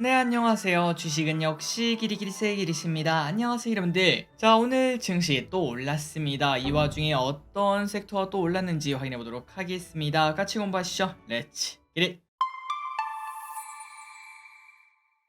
네, 안녕하세요. 주식은 역시 기리기리세 기리십니다. 안녕하세요, 여러분들. 자, 오늘 증시 또 올랐습니다. 이 와중에 어떤 섹터가 또 올랐는지 확인해 보도록 하겠습니다. 같이 공부하시죠. 렛츠 기릿!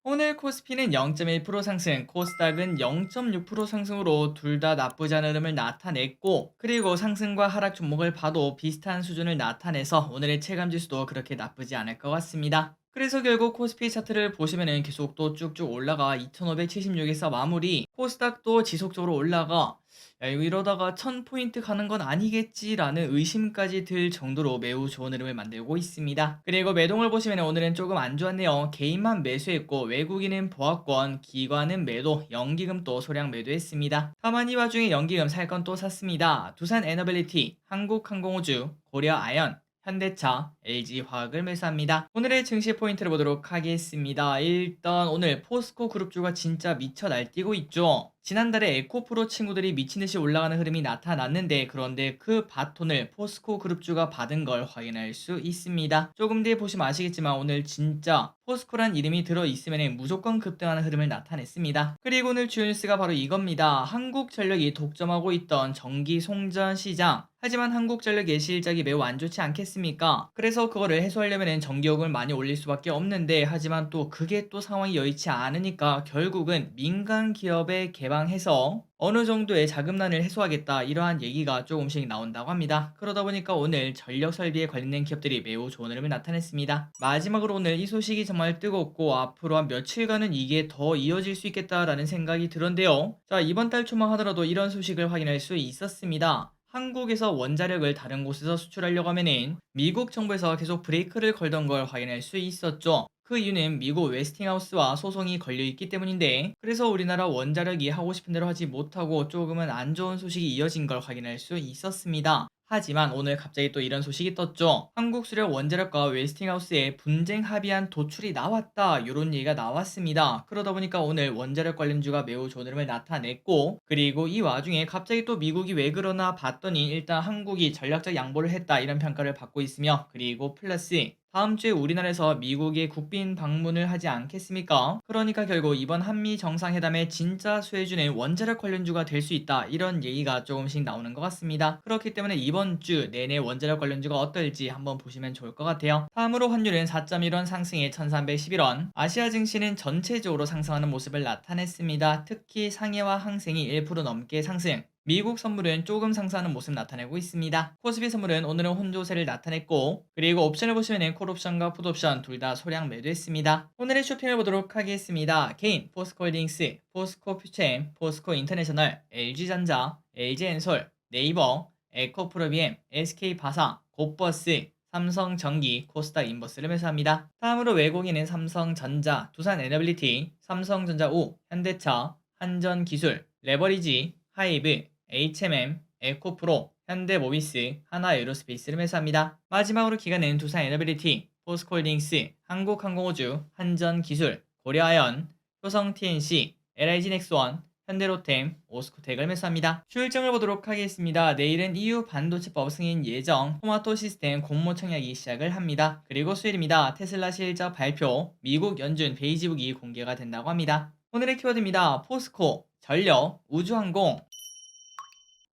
오늘 코스피는 0.1% 상승, 코스닥은 0.6% 상승으로 둘 다 나쁘지 않은 흐름을 나타냈고, 그리고 상승과 하락 종목을 봐도 비슷한 수준을 나타내서 오늘의 체감 지수도 그렇게 나쁘지 않을 것 같습니다. 그래서 결국 코스피 차트를 보시면은 계속 또 쭉쭉 올라가 2576에서 마무리, 코스닥도 지속적으로 올라가 야, 이거 이러다가 1000포인트 가는 건 아니겠지라는 의심까지 들 정도로 매우 좋은 흐름을 만들고 있습니다. 그리고 매동을 보시면 오늘은 조금 안 좋았네요. 개인만 매수했고 외국인은 보합권, 기관은 매도, 연기금도 소량 매도했습니다. 다만 이 와중에 연기금 살 건 또 샀습니다. 두산 에너빌리티, 한국항공우주, 고려아연, 현대차, LG화학을 매수합니다. 오늘의 증시 포인트를 보도록 하겠습니다. 일단 오늘 포스코 그룹주가 진짜 미쳐 날뛰고 있죠. 지난달에 에코프로 친구들이 미친듯이 올라가는 흐름이 나타났는데, 그런데 그 바톤을 포스코 그룹주가 받은 걸 확인할 수 있습니다. 조금 뒤에 보시면 아시겠지만 오늘 진짜 포스코란 이름이 들어있으면 무조건 급등하는 흐름을 나타냈습니다. 그리고 오늘 주요 뉴스가 바로 이겁니다. 한국전력이 독점하고 있던 전기 송전 시장, 하지만 한국전력의 실적이 매우 안 좋지 않겠습니까? 그래서 그거를 해소하려면 전기요금을 많이 올릴 수밖에 없는데, 하지만 또 그게 또 상황이 여의치 않으니까 결국은 민간 기업에 개방해서 어느 정도의 자금난을 해소하겠다, 이러한 얘기가 조금씩 나온다고 합니다. 그러다 보니까 오늘 전력 설비에 관련된 기업들이 매우 좋은 흐름을 나타냈습니다. 마지막으로 오늘 이 소식이 정말 뜨겁고 앞으로 한 며칠간은 이게 더 이어질 수 있겠다라는 생각이 들었는데요. 자, 이번 달 초만 하더라도 이런 소식을 확인할 수 있었습니다. 한국에서 원자력을 다른 곳에서 수출하려고 하면은 미국 정부에서 계속 브레이크를 걸던 걸 확인할 수 있었죠. 그 이유는 미국 웨스팅하우스와 소송이 걸려있기 때문인데, 그래서 우리나라 원자력이 하고 싶은 대로 하지 못하고 조금은 안 좋은 소식이 이어진 걸 확인할 수 있었습니다. 하지만 오늘 갑자기 또 이런 소식이 떴죠. 한국수력 원자력과 웨스팅하우스의 분쟁 합의안 도출이 나왔다, 이런 얘기가 나왔습니다. 그러다 보니까 오늘 원자력 관련주가 매우 좋은 흐름을 나타냈고, 그리고 이 와중에 갑자기 또 미국이 왜 그러나 봤더니 일단 한국이 전략적 양보를 했다, 이런 평가를 받고 있으며, 그리고 플러스 다음 주에 우리나라에서 미국의 국빈 방문을 하지 않겠습니까? 그러니까 결국 이번 한미 정상회담의 진짜 수혜주는 원자력 관련주가 될 수 있다, 이런 얘기가 조금씩 나오는 것 같습니다. 그렇기 때문에 이번 주 내내 원자력 관련주가 어떨지 한번 보시면 좋을 것 같아요. 다음으로 환율은 4.1원 상승에 1311원, 아시아 증시는 전체적으로 상승하는 모습을 나타냈습니다. 특히 상해와 항생이 1% 넘게 상승, 미국 선물은 조금 상승하는 모습 나타내고 있습니다. 코스피 선물은 오늘은 혼조세를 나타냈고, 그리고 옵션을 보시면 콜옵션과 풋옵션 둘 다 소량 매도했습니다. 오늘의 쇼핑을 보도록 하겠습니다. 개인 포스코홀딩스, 포스코퓨처엠, 포스코인터내셔널, LG전자, LG엔솔, 네이버, 에코프로비엠, SK바사, 곧버스, 삼성전기, 코스닥 인버스를 매수합니다. 다음으로 외국인은 삼성전자, 두산에너빌리티, 삼성전자우, 현대차, 한전기술, 레버리지, 하이브, HMM, 에코프로, 현대모비스, 하나에어로스페이스를 매수합니다. 마지막으로 기관은 두산에너빌리티, 포스코홀딩스, 한국항공우주, 한전기술, 고려아연, 효성TNC, LIG넥스원, 현대로템, 오스코텍을 매수합니다. 출정을 보도록 하겠습니다. 내일은 EU 반도체법 승인 예정, 토마토 시스템 공모 청약이 시작을 합니다. 그리고 수요일입니다. 테슬라 실적 발표, 미국 연준 베이지북이 공개가 된다고 합니다. 오늘의 키워드입니다. 포스코, 전력, 우주항공.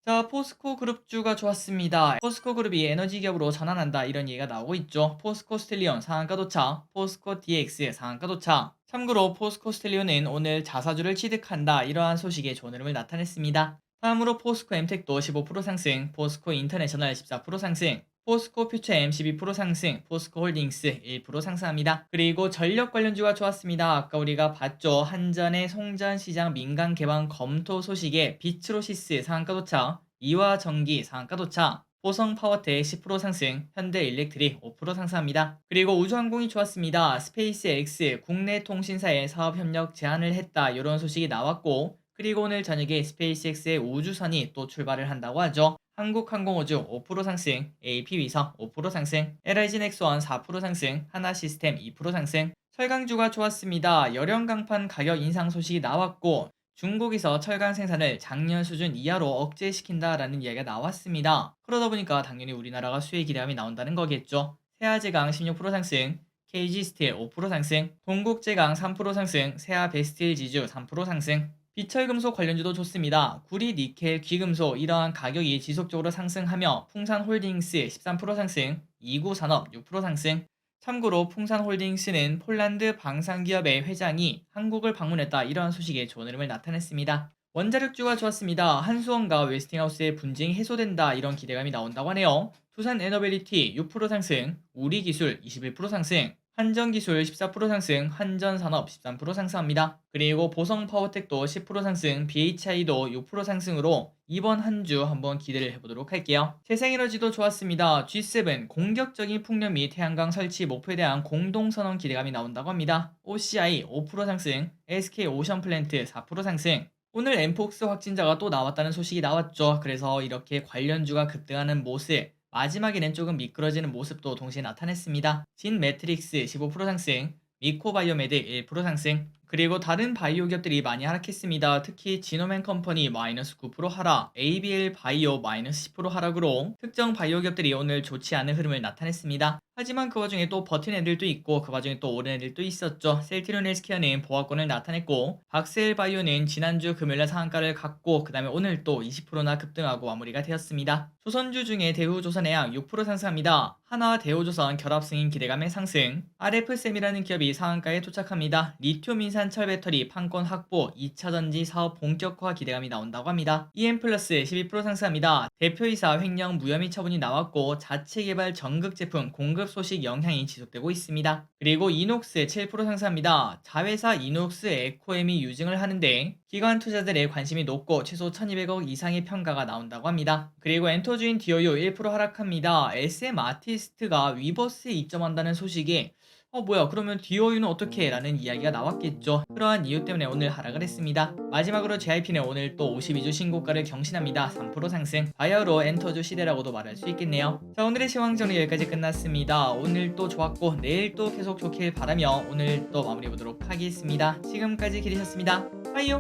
자, 포스코 그룹주가 좋았습니다. 포스코 그룹이 에너지 기업으로 전환한다, 이런 얘기가 나오고 있죠. 포스코 스텔리온 상한가 도착, 포스코 DX 상한가 도착. 참고로 포스코 스텔리온은 오늘 자사주를 취득한다, 이러한 소식에 좋은 흐름을 나타냈습니다. 다음으로 포스코 엠텍도 15% 상승, 포스코 인터내셔널 14% 상승, 포스코 퓨처엠 12% 상승, 포스코 홀딩스 1% 상승합니다. 그리고 전력 관련주가 좋았습니다. 아까 우리가 봤죠. 한전의 송전시장 민간 개방 검토 소식에 비츠로시스 상한가 도착, 이화전기 상한가 도착, 보성파워텍 10% 상승, 현대일렉트릭 5% 상승합니다. 그리고 우주항공이 좋았습니다. 스페이스X 국내 통신사에 사업협력 제안을 했다, 이런 소식이 나왔고, 그리고 오늘 저녁에 스페이스X의 우주선이 또 출발을 한다고 하죠. 한국항공우주 5% 상승, AP위성 5% 상승, LIG넥스원 4% 상승, 하나시스템 2% 상승. 철강주가 좋았습니다. 열연강판 가격 인상 소식이 나왔고, 중국에서 철강 생산을 작년 수준 이하로 억제시킨다라는 이야기가 나왔습니다. 그러다 보니까 당연히 우리나라가 수혜 기대감이 나온다는 거겠죠. 세아제강 16% 상승, KG스틸 5% 상승, 동국제강 3% 상승, 세아베스틸 지주 3% 상승. 비철금속 관련주도 좋습니다. 구리, 니켈, 귀금속 이러한 가격이 지속적으로 상승하며 풍산홀딩스 13% 상승, 이구산업 6% 상승. 참고로 풍산홀딩스는 폴란드 방산기업의 회장이 한국을 방문했다 이러한 소식에 좋은 흐름을 나타냈습니다. 원자력주가 좋았습니다. 한수원과 웨스팅하우스의 분쟁이 해소된다 이런 기대감이 나온다고 하네요. 두산에너빌리티 6% 상승, 우리기술 21% 상승, 한전기술 14% 상승, 한전산업 13% 상승합니다. 그리고 보성파워텍도 10% 상승, BHI도 6% 상승으로 이번 한 주 한번 기대를 해보도록 할게요. 재생에너지도 좋았습니다. G7 공격적인 풍력 및 태양광 설치 목표에 대한 공동선언 기대감이 나온다고 합니다. OCI 5% 상승, SK오션플랜트 4% 상승. 오늘 엠폭스 확진자가 또 나왔다는 소식이 나왔죠. 그래서 이렇게 관련주가 급등하는 모습, 마지막에는 조금 미끄러지는 모습도 동시에 나타냈습니다. 진매트릭스 15% 상승, 미코바이오메드 1% 상승, 그리고 다른 바이오 기업들이 많이 하락했습니다. 특히 지노맨 컴퍼니 마이너스 9% 하락, ABL 바이오 마이너스 10% 하락으로 특정 바이오 기업들이 오늘 좋지 않은 흐름을 나타냈습니다. 하지만 그 와중에 또 버틴 애들도 있고 그 와중에 또 오른 애들도 있었죠. 셀티론 헬스케어는 보합권을 나타냈고 박스엘 바이오는 지난주 금요일날 상한가를 갔고 그 다음에 오늘 또 20%나 급등하고 마무리가 되었습니다. 조선주 중에 대우조선해양 6% 상승합니다. 하나와 대우조선 결합 승인 기대감의 상승, RF셈이라는 기업이 상한가에 도착합니다. 리튬 인산철 배터리 판권 확보 2차전지 사업 본격화 기대감이 나온다고 합니다. EM플러스 12% 상승합니다. 대표이사 횡령 무혐의 처분이 나왔고 자체 개발 전극 제품 공급 소식 영향이 지속되고 있습니다. 그리고 이녹스 7% 상승합니다. 자회사 이녹스 에코엠이 유증을 하는데 기관 투자들의 관심이 높고 최소 1200억 이상의 평가가 나온다고 합니다. 그리고 엔터주인 디오유 1% 하락합니다. SM 아티스트가 위버스에 입점한다는 소식에 뭐야 그러면 디오유는 어떻게 라는 이야기가 나왔겠죠. 그러한 이유 때문에 오늘 하락을 했습니다. 마지막으로 JYP는 오늘 또 52주 신고가를 경신합니다. 3% 상승, 바이오로 엔터주 시대라고도 말할 수 있겠네요. 자, 오늘의 시황 정리 여기까지 끝났습니다. 오늘 또 좋았고 내일 또 계속 좋길 바라며 오늘 또 마무리해보도록 하겠습니다. 지금까지 기리셨습니다. 빠이요.